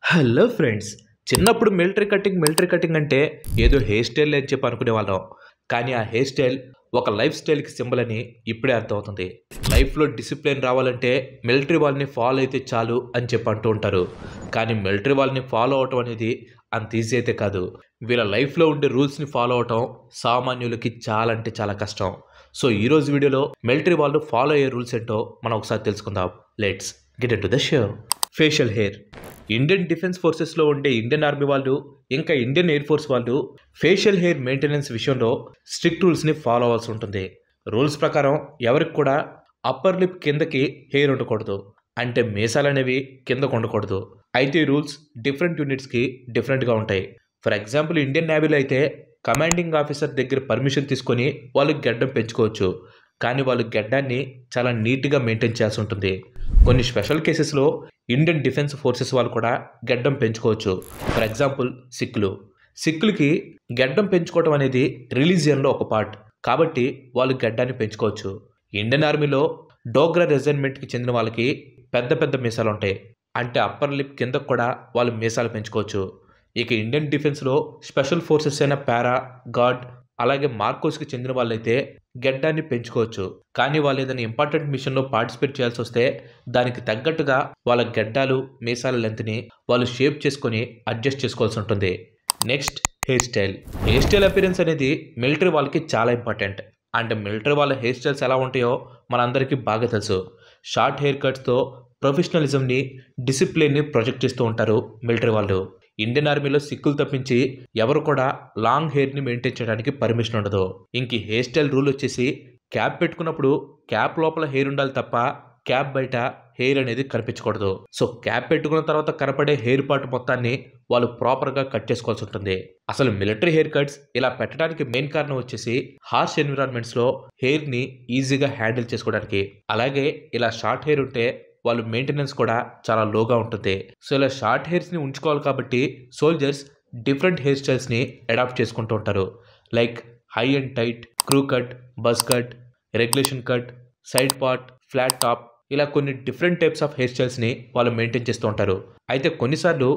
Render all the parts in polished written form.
Hello friends. చిన్నప్పుడు military cutting అంటే ఏదో హెయిర్ స్టైల్ అని చెప్పి అనుకునేవాళ్ళం. కానీ ఆ హెయిర్ స్టైల్ ఒక లైఫ్ స్టైల్‌కి సింబల్ అని ఇప్పుడే అర్థమవుతుంది. లైఫ్‌లో డిసిప్లిన్ రావాలంటే మిలిటరీ వాళ్ళని ఫాలో అయితే చాలు అని చెప్పి అంటూ ఉంటారు. కానీ మిలిటరీ వాళ్ళని ఫాలో అవ్వటం అనేది అంత ఈజీ అయితే కాదు. వీళ్ళ లైఫ్‌లో ఉండే రూల్స్‌ని ఫాలో అవ్వటం సామాన్యులకి చాలా అంటే చాలా కష్టం. సో ఈరోజు వీడియోలో మిలిటరీ వాళ్ళు ఫాలో అయ్యే రూల్స్ ఏంటో మనం ఒకసారి తెలుసుకుందాం. Let's get into the show. Facial hair. Indian defence ఫోర్సెస్లో ఉండే ఇండియన్ ఆర్మీ వాళ్ళు ఇంకా ఇండియన్ ఎయిర్ ఫోర్స్ వాళ్ళు ఫేషియల్ హెయిర్ మెయింటెనెన్స్ విషయంలో స్ట్రిక్ట్ రూల్స్ని ఫాలో అవ్వాల్సి ఉంటుంది. రూల్స్ ప్రకారం ఎవరికి కూడా అప్పర్ లిప్ కిందకి హెయిర్ ఉండకూడదు, అంటే మీసాలు అనేవి కిందకు ఉండకూడదు. అయితే ఈ రూల్స్ డిఫరెంట్ యూనిట్స్కి డిఫరెంట్గా ఉంటాయి. ఫర్ ఎగ్జాంపుల్ ఇండియన్ నేవీలో అయితే కమాండింగ్ ఆఫీసర్ దగ్గర పర్మిషన్ తీసుకొని వాళ్ళు గెడ్డం పెంచుకోవచ్చు. కానీ వాళ్ళు గెడ్డాన్ని చాలా నీట్గా మెయింటైన్ చేయాల్సి ఉంటుంది. కొన్ని స్పెషల్ కేసెస్లో ఇండియన్ డిఫెన్స్ ఫోర్సెస్ వాళ్ళు కూడా గెడ్డం పెంచుకోవచ్చు. ఫర్ ఎగ్జాంపుల్ సిక్కులకి గెడ్డం పెంచుకోవడం అనేది రిలీజియన్లో ఒక పార్ట్, కాబట్టి వాళ్ళు గెడ్డాన్ని పెంచుకోవచ్చు. ఇండియన్ ఆర్మీలో డోగ్రా రెజిమెంట్కి చెందిన వాళ్ళకి పెద్ద పెద్ద మీసాలు ఉంటాయి, అంటే అప్పర్ లిప్ కిందకు కూడా వాళ్ళు మీసాలు పెంచుకోవచ్చు. ఇక ఇండియన్ డిఫెన్స్లో స్పెషల్ ఫోర్సెస్ అయిన పారా, గార్డ్ అలాగే మార్కోస్కి చెందిన వాళ్ళైతే గెడ్డాన్ని పెంచుకోవచ్చు. కానీ వాళ్ళు ఏదైనా ఇంపార్టెంట్ మిషన్లో పార్టిసిపేట్ చేయాల్సి వస్తే దానికి తగ్గట్టుగా వాళ్ళ గెడ్డాలు మీసాల లెంత్ని వాళ్ళు షేప్ చేసుకొని అడ్జస్ట్ చేసుకోవాల్సి ఉంటుంది. Next, hair style. Hair style appearance అనేది మిలిటరీ వాళ్ళకి చాలా ఇంపార్టెంట్. అంటే మిలిటరీ వాళ్ళ హెయిర్ స్టైల్స్ ఎలా ఉంటాయో మనందరికీ బాగా తెలుసు. షార్ట్ హెయిర్ కట్స్తో ప్రొఫెషనలిజంని, డిసిప్లిన్ని ప్రొజెక్ట్ చేస్తూ ఉంటారు మిలిటరీ వాళ్ళు. ఇండియన్ ఆర్మీలో సిక్కులు తప్పించి ఎవరు కూడా లాంగ్ హెయిర్ని మెయింటైన్ చేయడానికి పర్మిషన్ ఉండదు. ఇంక హెయిర్ స్టైల్ రూల్ వచ్చేసి క్యాప్ పెట్టుకున్నప్పుడు క్యాప్ లోపల హెయిర్ ఉండాలి తప్ప క్యాప్ బయట హెయిర్ అనేది కనిపించకూడదు. సో క్యాప్ పెట్టుకున్న తర్వాత కనపడే హెయిర్ పార్ట్ మొత్తాన్ని వాళ్ళు ప్రాపర్గా కట్ చేసుకోవాల్సి ఉంటుంది. అసలు మిలిటరీ హెయిర్ కట్స్ ఇలా పెట్టడానికి మెయిన్ కారణం వచ్చేసి హార్ష్ ఎన్విరాన్మెంట్స్లో హెయిర్ని ఈజీగా హ్యాండిల్ చేసుకోవడానికి. అలాగే ఇలా షార్ట్ హెయిర్ ఉంటే వాళ్ళ మెయింటెనెన్స్ కూడా చాలా లోగా ఉంటుంది. సో ఇలా షార్ట్ హెయిర్స్ని ఉంచుకోవాలి కాబట్టి సోల్జర్స్ డిఫరెంట్ హెయిర్ స్టైల్స్ని అడాప్ట్ చేసుకుంటూ ఉంటారు. Like high and tight, crew cut, bus cut, regulation cut, side part, flat top, ఇలా కొన్ని డిఫరెంట్ టైప్స్ ఆఫ్ హెయిర్ స్టైల్స్ని వాళ్ళు మెయింటైన్ చేస్తూ ఉంటారు. అయితే కొన్నిసార్లు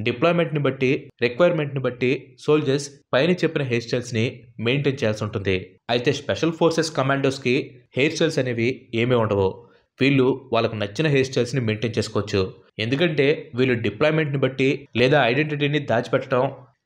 డిప్లాయ్మెంట్ని బట్టి, రిక్వైర్మెంట్ని బట్టి సోల్జర్స్ పైన చెప్పిన హెయిర్ స్టైల్స్ని మెయింటైన్ చేయాల్సి ఉంటుంది. అయితే స్పెషల్ ఫోర్సెస్ కమాండోస్కి హెయిర్ స్టైల్స్ అనేవి ఏమీ ఉండవు. వీళ్ళు వాళ్ళకు నచ్చిన హెయిర్ స్టైల్స్ని మెయింటైన్ చేసుకోవచ్చు. ఎందుకంటే వీళ్ళు డిప్లాయ్మెంట్ని బట్టి లేదా ఐడెంటిటీని దాచిపెట్టడం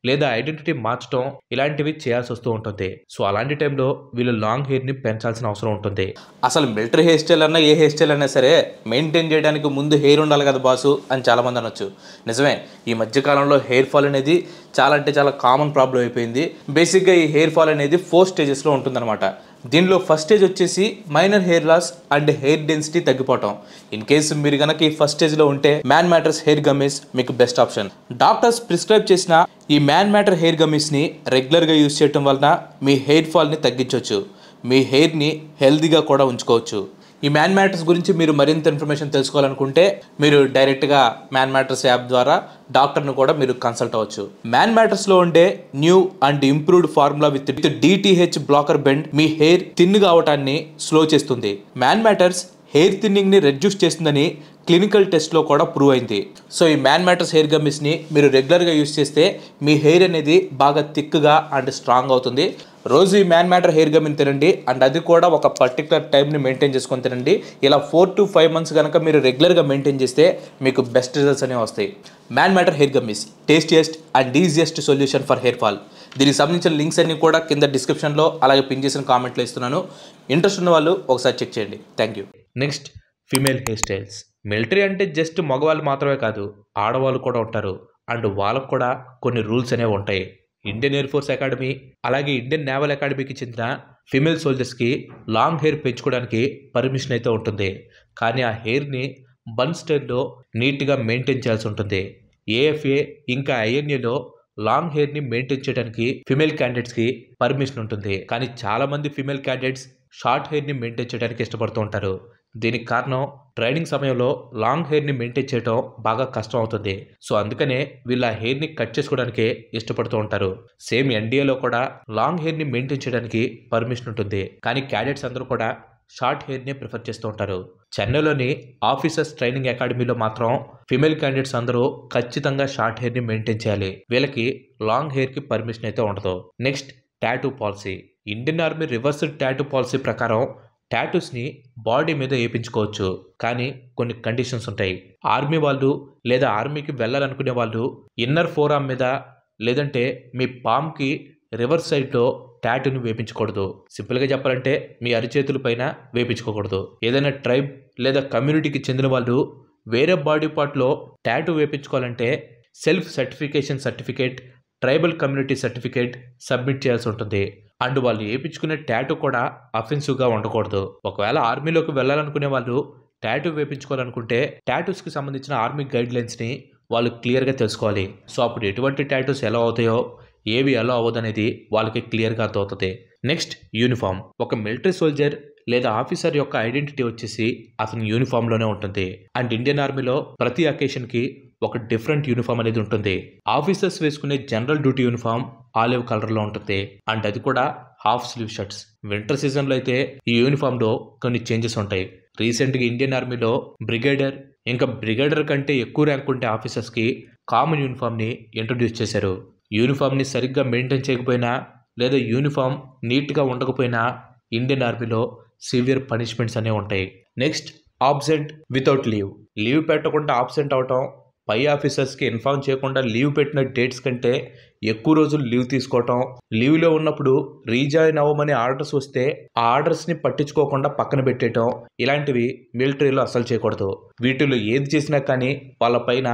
లేదా ఐడెంటిటీ మార్చడం ఇలాంటివి చేయాల్సి వస్తూ ఉంటుంది. సో అలాంటి టైంలో వీళ్ళు లాంగ్ హెయిర్ని పెంచాల్సిన అవసరం ఉంటుంది. అసలు మిలిటరీ హెయిర్ స్టైల్ అన్నా ఏ హెయిర్ స్టైల్ అయినా సరే మెయింటైన్ చేయడానికి ముందు హెయిర్ ఉండాలి కదా బాసు అని చాలామంది అనొచ్చు. నిజమే, ఈ మధ్యకాలంలో హెయిర్ ఫాల్ అనేది చాలా అంటే చాలా కామన్ ప్రాబ్లం అయిపోయింది. బేసిక్గా ఈ హెయిర్ ఫాల్ అనేది 4 స్టేజెస్లో ఉంటుందన్నమాట. దీనిలో ఫస్ట్ స్టేజ్ వచ్చేసి minor hair loss and hair density తగ్గిపోవటం. ఇన్ కేసు మీరు కనుక ఈ ఫస్ట్ స్టేజ్లో ఉంటే మ్యాన్ మ్యాటర్స్ హెయిర్ గమ్మీస్ మీకు బెస్ట్ ఆప్షన్. డాక్టర్స్ ప్రిస్క్రైబ్ చేసిన ఈ మ్యాన్ మ్యాటర్ హెయిర్ గమ్మీస్ని రెగ్యులర్గా యూజ్ చేయడం వలన మీ హెయిర్ ఫాల్ని తగ్గించవచ్చు, మీ హెయిర్ని హెల్తీగా కూడా ఉంచుకోవచ్చు. ఈ మ్యాన్ మ్యాటర్స్ గురించి మీరు మరింత ఇన్ఫర్మేషన్ తెలుసుకోవాలనుకుంటే మీరు డైరెక్ట్గా మ్యాన్ మ్యాటర్స్ యాప్ ద్వారా డాక్టర్ను కూడా మీరు కన్సల్ట్ అవ్వచ్చు. మ్యాన్ మ్యాటర్స్లో ఉండే new and improved formula with DTH blocker blend మీ హెయిర్ థిన్ కావటాన్ని స్లో చేస్తుంది. మ్యాన్ మ్యాటర్స్ హెయిర్ థిన్నింగ్ని రెడ్యూస్ చేస్తుందని క్లినికల్ టెస్ట్లో కూడా ప్రూవ్ అయింది. సో ఈ మ్యాన్ మ్యాటర్స్ హెయిర్ గమ్మీస్ని మీరు రెగ్యులర్గా యూజ్ చేస్తే మీ హెయిర్ అనేది బాగా థిక్గా అండ్ స్ట్రాంగ్ అవుతుంది. రోజు ఈ మ్యాన్ మ్యాటర్ హెయిర్ గమ్మీని తినండి, అండ్ అది కూడా ఒక పర్టికులర్ టైంని మెయింటైన్ చేసుకొని తినండి. ఇలా 4 to 5 months కనుక మీరు రెగ్యులర్గా మెయింటైన్ చేస్తే మీకు బెస్ట్ రిజల్ట్స్ అనేవి వస్తాయి. Man matter hair gummies tastiest and easiest solution for hair fall. దీనికి సంబంధించిన లింక్స్ అన్ని కూడా కింద డిస్క్రిప్షన్లో అలాగే పిన్ చేసిన కామెంట్లో ఇస్తున్నాను. ఇంట్రెస్ట్ ఉన్న వాళ్ళు ఒకసారి చెక్ చేయండి. Thank you. Next, female hair styles. Military అంటే జస్ట్ మగవాళ్ళు మాత్రమే కాదు, ఆడవాళ్ళు కూడా ఉంటారు. అండ్ వాళ్ళకు కూడా కొన్ని రూల్స్ అనేవి ఉంటాయి. ఇండియన్ ఎయిర్ ఫోర్స్ అకాడమీ అలాగే ఇండియన్ నేవల్ అకాడమీకి చెందిన ఫీమేల్ సోల్జర్స్కి లాంగ్ హెయిర్ పెంచుకోవడానికి పర్మిషన్ అయితే ఉంటుంది. కానీ ఆ హెయిర్ని బన్ స్టైల్లో నీట్గా మెయింటైన్ చేయాల్సి ఉంటుంది. AFA ఇంకా INAలో లాంగ్ హెయిర్ని మెయింటైన్ చేయడానికి ఫీమేల్ క్యాండిడేట్స్కి పర్మిషన్ ఉంటుంది. కానీ చాలామంది ఫీమేల్ క్యాండిడేట్స్ షార్ట్ హెయిర్ని మెయింటైన్ చేయడానికి ఇష్టపడుతూ ఉంటారు. దీనికి కారణం ట్రైనింగ్ సమయంలో లాంగ్ హెయిర్ని మెయింటైన్ చేయడం బాగా కష్టం అవుతుంది. సో అందుకనే వీళ్ళ హెయిర్ని కట్ చేసుకోవడానికే ఇష్టపడుతూ ఉంటారు. సేమ్ NDAలో కూడా లాంగ్ హెయిర్ని మెయింటైన్ చేయడానికి పర్మిషన్ ఉంటుంది. కానీ క్యాడెట్స్ అందరూ కూడా షార్ట్ హెయిర్నే ప్రిఫర్ చేస్తూ ఉంటారు. చెన్నైలోని ఆఫీసర్స్ ట్రైనింగ్ అకాడమీలో మాత్రం ఫిమేల్ క్యాండిడేట్స్ అందరూ ఖచ్చితంగా షార్ట్ హెయిర్ని మెయింటైన్ చేయాలి. వీళ్ళకి లాంగ్ హెయిర్కి పర్మిషన్ అయితే ఉండదు. Next tattoo policy. Indian army reversed tattoo policy ప్రకారం టాటూస్ని బాడీ మీద వేయించుకోవచ్చు, కానీ కొన్ని కండిషన్స్ ఉంటాయి. ఆర్మీ వాళ్ళు లేదా ఆర్మీకి వెళ్ళాలనుకునే వాళ్ళు ఇన్నర్ ఫోర్ ఆర్మ్ మీద లేదంటే మీ పామ్కి రివర్స్ సైడ్లో టాటూని వేయించకూడదు. సింపుల్గా చెప్పాలంటే మీ అరిచేతుల పైన వేయించుకోకూడదు. ఏదైనా ట్రైబ్ లేదా కమ్యూనిటీకి చెందిన వాళ్ళు వేరే బాడీ పార్ట్లో టాటూ వేయించుకోవాలంటే self certificate tribal community certificate submit చేయాల్సి ఉంటుంది. అండ్ వాళ్ళు వేయించుకునే టాటూ కూడా అఫెన్సివ్గా ఉండకూడదు. ఒకవేళ ఆర్మీలోకి వెళ్ళాలనుకునే వాళ్ళు టాటూ వేయించుకోవాలనుకుంటే టాటూస్కి సంబంధించిన ఆర్మీ గైడ్ లైన్స్ని వాళ్ళు క్లియర్గా తెలుసుకోవాలి. సో అప్పుడు ఎటువంటి టాటూస్ ఎలా అవుతాయో ఏవి ఎలా అవ్వదు అనేది వాళ్ళకి క్లియర్గా అర్థమవుతుంది. Next uniform. ఒక మిలిటరీ సోల్జర్ లేదా ఆఫీసర్ యొక్క ఐడెంటిటీ వచ్చేసి అతని యూనిఫామ్లోనే ఉంటుంది. అండ్ ఇండియన్ ఆర్మీలో ప్రతి అకేషన్కి ఒక డిఫరెంట్ యూనిఫామ్ అనేది ఉంటుంది. ఆఫీసర్స్ వేసుకునే జనరల్ డ్యూటీ యూనిఫామ్ ఆలివ్ కలర్లో ఉంటుంది. అండ్ అది కూడా హాఫ్ స్లీవ్ షర్ట్స్. వింటర్ సీజన్లో అయితే ఈ యూనిఫామ్లో కొన్ని చేంజెస్ ఉంటాయి. రీసెంట్గా ఇండియన్ ఆర్మీలో బ్రిగేడర్ కంటే ఎక్కువ ర్యాంక్ ఉంటే ఆఫీసర్స్కి కామన్ యూనిఫామ్ని ఇంట్రొడ్యూస్ చేశారు. యూనిఫామ్ని సరిగ్గా మెయింటైన్ చేయకపోయినా లేదా యూనిఫామ్ నీట్గా ఉండకపోయినా ఇండియన్ ఆర్మీలో సివియర్ పనిష్మెంట్స్ అనేవి ఉంటాయి. నెక్స్ట్ ఆబ్సెంట్ వితౌట్ లీవ్ పెట్టకుండా ఆబ్సెంట్ అవటం, పై ఆఫీసర్స్కి ఇన్ఫార్మ్ చేయకుండా లీవ్ పెట్టిన డేట్స్ కంటే ఎక్కువ రోజులు లీవ్ తీసుకోవటం, లీవ్లో ఉన్నప్పుడు రీజాయిన్ అవ్వమని ఆర్డర్స్ వస్తే ఆ ఆర్డర్స్ని పట్టించుకోకుండా పక్కన పెట్టేయటం, ఇలాంటివి మిలిటరీలో అసలు చేయకూడదు. వీటిలో ఏది చేసినా కానీ వాళ్ళ పైన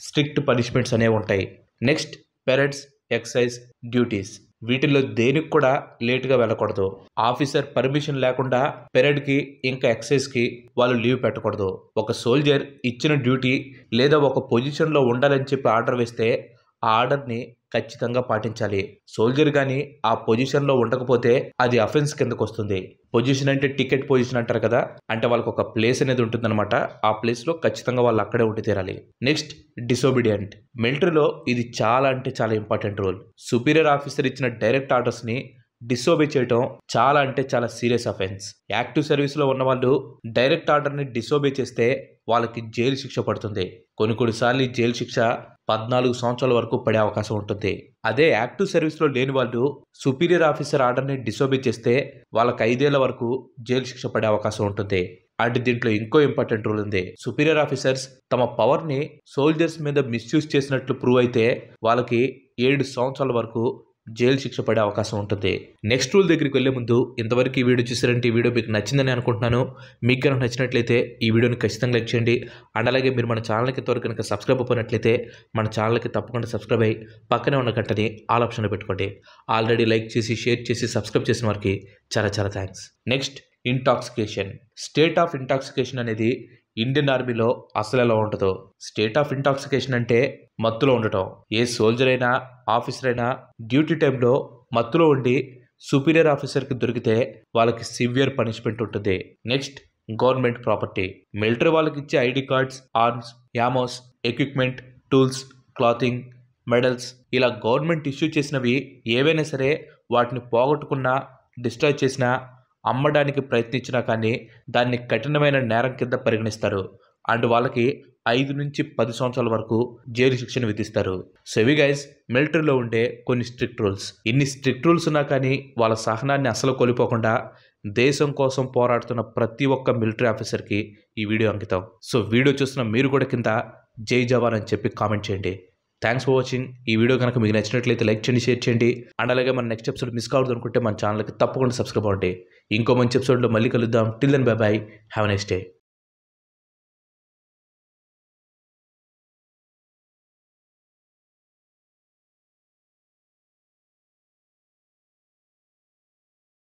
స్ట్రిక్ట్ పనిష్మెంట్స్ అనేవి ఉంటాయి. Next parades, excise duties. వీటిల్లో దేనికి కూడా లేటుగా వెళ్ళకూడదు. ఆఫీసర్ పర్మిషన్ లేకుండా పెరేడ్కి ఇంకా ఎక్సైజ్కి వాళ్ళు లీవ్ పెట్టకూడదు. ఒక సోల్జర్ ఇచ్చిన డ్యూటీ లేదా ఒక పొజిషన్లో ఉండాలని చెప్పి ఆర్డర్ వేస్తే ఆ ఆర్డర్ని ఖచ్చితంగా పాటించాలి. సోల్జర్ కానీ ఆ పొజిషన్లో ఉండకపోతే అది అఫెన్స్ కిందకు వస్తుంది. పొజిషన్ అంటే టికెట్ పొజిషన్ అంటారు కదా, అంటే వాళ్ళకి ఒక ప్లేస్ అనేది ఉంటుందన్నమాట. ఆ ప్లేస్లో ఖచ్చితంగా వాళ్ళు అక్కడే ఉండి తీరాలి. Next disobedient. మిలిటరీలో ఇది చాలా అంటే చాలా ఇంపార్టెంట్ రూల్. సుపీరియర్ ఆఫీసర్ ఇచ్చిన డైరెక్ట్ ఆర్డర్స్ని డిసోబే చేయటం చాలా అంటే చాలా సీరియస్ అఫెన్స్. యాక్టివ్ సర్వీస్లో ఉన్న వాళ్ళు డైరెక్ట్ ఆర్డర్ని డిసోబే చేస్తే వాళ్ళకి జైలు శిక్ష పడుతుంది. కొన్నిసార్లు ఈ జైలు శిక్ష 14 సంవత్సరాల వరకు పడే అవకాశం ఉంటుంది. అదే యాక్టివ్ సర్వీస్లో లేని వాళ్ళు సుపీరియర్ ఆఫీసర్ ఆర్డర్ని డిసోబే చేస్తే వాళ్ళకి 5 ఏళ్ల వరకు జైలు శిక్ష పడే అవకాశం ఉంటుంది. అండ్ దీంట్లో ఇంకో ఇంపార్టెంట్ రూల్ ఉంది. సుపీరియర్ ఆఫీసర్స్ తమ పవర్ని సోల్జర్స్ మీద మిస్యూజ్ చేసినట్లు ప్రూవ్ అయితే వాళ్ళకి 7 సంవత్సరాల వరకు జైలు శిక్ష పడే అవకాశం ఉంటుంది. నెక్స్ట్ రూల్ దగ్గరికి వెళ్లే ముందు ఇంతవరకు ఈ వీడియో చూసారంటే ఈ వీడియో మీకు నచ్చిందని అనుకుంటున్నాను. మీకు కనుక నచ్చినట్లయితే ఈ వీడియోని ఖచ్చితంగా లైక్ చేయండి. అండ్ అలాగే మీరు మన ఛానల్కి ఇంతవరకు కనుక సబ్స్క్రైబ్ అయినట్లయితే మన ఛానల్కి తప్పకుండా సబ్స్క్రైబ్ అయ్యి పక్కనే ఉన్న గంటని ఆల్ ఆప్షన్లో పెట్టుకోండి. ఆల్రెడీ లైక్ చేసి షేర్ చేసి సబ్స్క్రైబ్ చేసిన వారికి చాలా చాలా thanks. Next intoxication. State of intoxication అనేది ఇండియన్ ఆర్మీలో అసలు ఎలా ఉంటుందో. స్టేట్ ఆఫ్ ఇంటాక్సికేషన్ అంటే మత్తులో ఉండటం. ఏ సోల్జర్ అయినా ఆఫీసర్ అయినా డ్యూటీ టైంలో మత్తులో ఉండి సుపీరియర్ ఆఫీసర్కి దొరికితే వాళ్ళకి సివియర్ పనిష్మెంట్ ఉంటుంది. Next government property. మిలిటరీ వాళ్ళకి ఇచ్చే ID cards, arms, ammos, equipment, tools, clothing, medals ఇలా గవర్నమెంట్ ఇష్యూ చేసినవి ఏవైనా సరే వాటిని పోగొట్టుకున్నా డిస్ట్రాయ్ చేసినా అమ్మడానికి ప్రయత్నించినా కానీ దాన్ని కఠినమైన నేరం కింద పరిగణిస్తారు. అండ్ వాళ్ళకి 5 నుంచి 10 సంవత్సరాల వరకు జైలు శిక్షను విధిస్తారు. సో ఇవి గైస్ మిలిటరీలో ఉండే కొన్ని స్ట్రిక్ట్ రూల్స్. ఇన్ని స్ట్రిక్ట్ రూల్స్ ఉన్నా కానీ వాళ్ళ సహనాన్ని అసలు కోల్పోకుండా దేశం కోసం పోరాడుతున్న ప్రతి ఒక్క మిలిటరీ ఆఫీసర్కి ఈ వీడియో అంకితం. సో వీడియో చూస్తున్న మీరు కూడా కింద జై జవాన్ అని చెప్పి కామెంట్ చేయండి. Thanks for watching. ఈ వీడియో కనుక మీకు నచ్చినట్లయితే లైక్ చేయండి, షేర్ చేయండి. అండ్ అలాగే మన నెక్స్ట్ ఎపిసోడ్ మిస్ కావద్దు అనుకుంటే మన ఛానల్కి తప్పకుండా సబ్స్క్రైబ్ అవ్వండి. ఇంకో మంచి ఎపిసోడ్లో మళ్ళీ కలుద్దాం. Till then bye bye. Have a nice day.